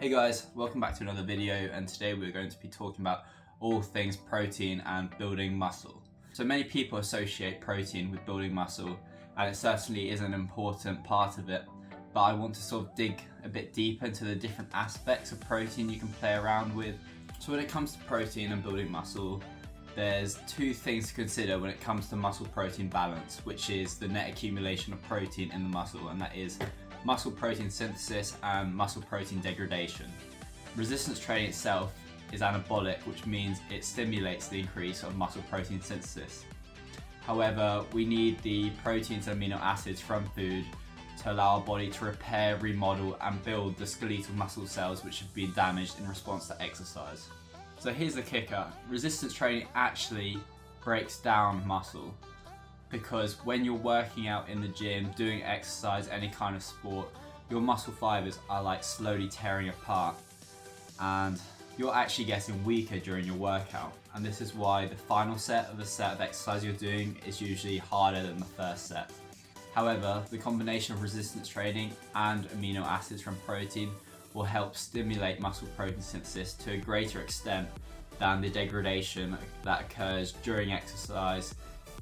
Hey guys, welcome back to another video, and today we're going to be talking about all things protein and building muscle. So many people associate protein with building muscle, and it certainly is an important part of it, but I want to sort of dig a bit deeper into the different aspects of protein you can play around with. So when it comes to protein and building muscle, there's two things to consider when it comes to muscle protein balance, which is the net accumulation of protein in the muscle, and that is muscle protein synthesis and muscle protein degradation. Resistance training itself is anabolic, which means it stimulates the increase of muscle protein synthesis. However, we need the proteins and amino acids from food to allow our body to repair, remodel and build the skeletal muscle cells which have been damaged in response to exercise. So here's the kicker: resistance training actually breaks down muscle, because when you're working out in the gym, doing exercise, any kind of sport, your muscle fibers are like slowly tearing apart and you're actually getting weaker during your workout. And this is why the final set of the set of exercise you're doing is usually harder than the first set. However, the combination of resistance training and amino acids from protein will help stimulate muscle protein synthesis to a greater extent than the degradation that occurs during exercise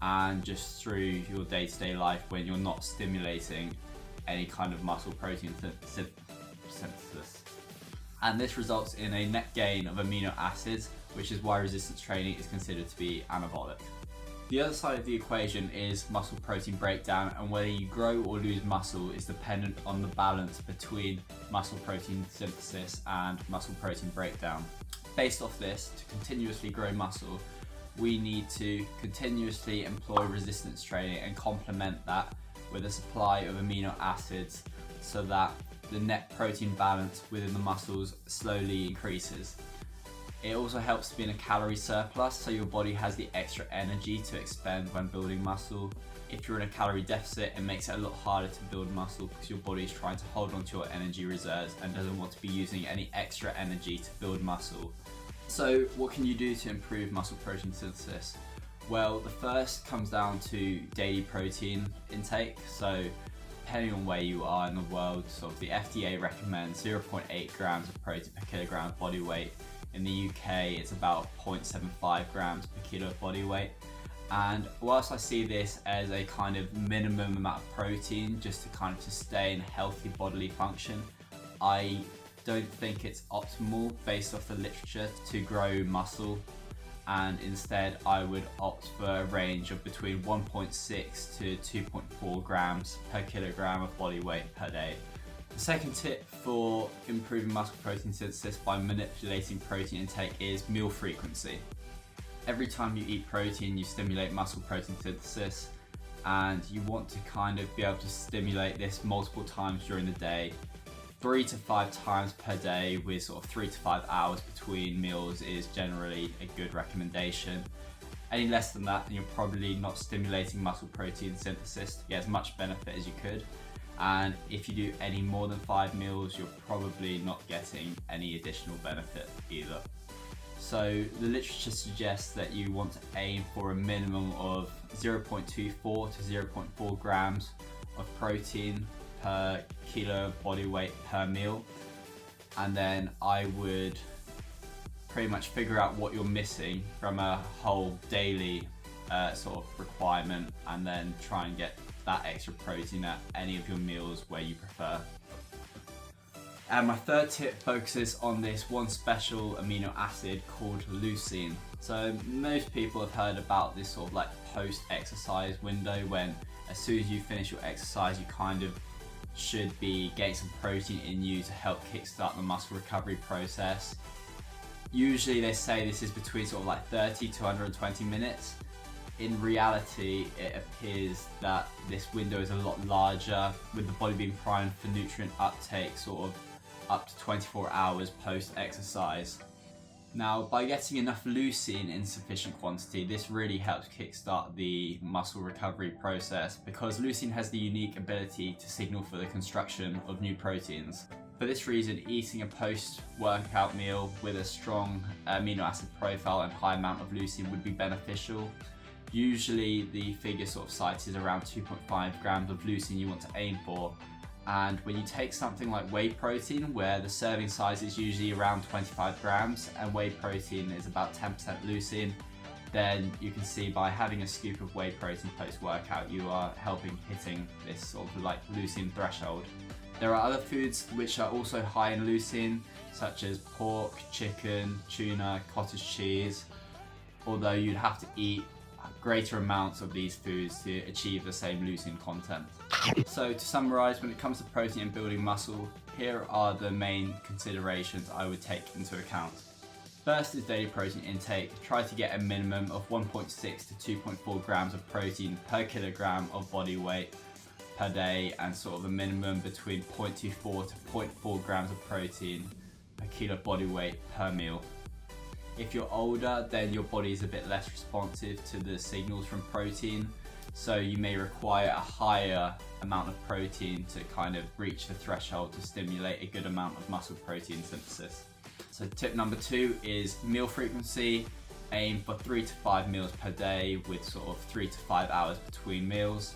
and just through your day-to-day life when you're not stimulating any kind of muscle protein synthesis. And this results in a net gain of amino acids, which is why resistance training is considered to be anabolic. The other side of the equation is muscle protein breakdown, and whether you grow or lose muscle is dependent on the balance between muscle protein synthesis and muscle protein breakdown. Based off this, to continuously grow muscle, we need to continuously employ resistance training and complement that with a supply of amino acids so that the net protein balance within the muscles slowly increases. It also helps to be in a calorie surplus, so your body has the extra energy to expend when building muscle. If you're in a calorie deficit, it makes it a lot harder to build muscle because your body is trying to hold on to your energy reserves and doesn't want to be using any extra energy to build muscle. So what can you do to improve muscle protein synthesis? Well, the first comes down to daily protein intake. So depending on where you are in the world, so the FDA recommends 0.8 grams of protein per kilogram of body weight. In the UK, it's about 0.75 grams per kilo of body weight. And whilst I see this as a kind of minimum amount of protein just to kind of sustain healthy bodily function, I don't think it's optimal based off the literature to grow muscle, and instead I would opt for a range of between 1.6 to 2.4 grams per kilogram of body weight per day. The second tip for improving muscle protein synthesis by manipulating protein intake is meal frequency. Every time you eat protein, you stimulate muscle protein synthesis, and you want to kind of be able to stimulate this multiple times during the day. 3 to 5 times per day with sort of 3 to 5 hours between meals is generally a good recommendation. Any less than that, and you're probably not stimulating muscle protein synthesis to get as much benefit as you could. And if you do any more than 5 meals, you're probably not getting any additional benefit either. So the literature suggests that you want to aim for a minimum of 0.24 to 0.4 grams of protein per kilo body weight per meal, and then I would pretty much figure out what you're missing from a whole daily sort of requirement, and then try and get that extra protein at any of your meals where you prefer. And my third tip focuses on this one special amino acid called leucine. So most people have heard about this sort of like post-exercise window, when as soon as you finish your exercise you kind of should be getting some protein in you to help kickstart the muscle recovery process. Usually they say this is between sort of like 30 to 120 minutes. In reality, it appears that this window is a lot larger, with the body being primed for nutrient uptake sort of up to 24 hours post-exercise. Now, by getting enough leucine in sufficient quantity, this really helps kickstart the muscle recovery process, because leucine has the unique ability to signal for the construction of new proteins. For this reason, eating a post-workout meal with a strong amino acid profile and high amount of leucine would be beneficial. Usually the figure sort of cited is around 2.5 grams of leucine you want to aim for, And when you take something like whey protein, where the serving size is usually around 25 grams and whey protein is about 10% leucine, then you can see by having a scoop of whey protein post-workout, you are hitting this sort of like leucine threshold. There are other foods which are also high in leucine, such as pork, chicken, tuna, cottage cheese, although you'd have to eat greater amounts of these foods to achieve the same leucine content. So to summarize, when it comes to protein and building muscle, here are the main considerations I would take into account. First is daily protein intake. Try to get a minimum of 1.6 to 2.4 grams of protein per kilogram of body weight per day, and sort of a minimum between 0.24 to 0.4 grams of protein per kilo of body weight per meal. If you're older, then your body is a bit less responsive to the signals from protein, so you may require a higher amount of protein to kind of reach the threshold to stimulate a good amount of muscle protein synthesis. So tip number 2 is meal frequency. Aim for 3 to 5 meals per day with sort of 3 to 5 hours between meals.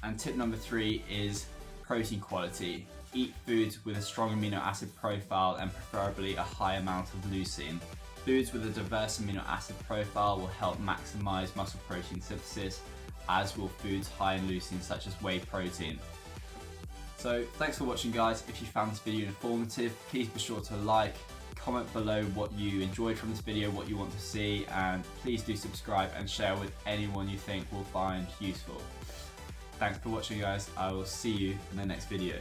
And tip number 3 is protein quality. Eat foods with a strong amino acid profile and preferably a high amount of leucine. Foods with a diverse amino acid profile will help maximize muscle protein synthesis, as will foods high in leucine such as whey protein. So thanks for watching, guys. If you found this video informative, please be sure to like, comment below what you enjoyed from this video, what you want to see, and please do subscribe and share with anyone you think will find useful. Thanks for watching, guys. I will see you in the next video.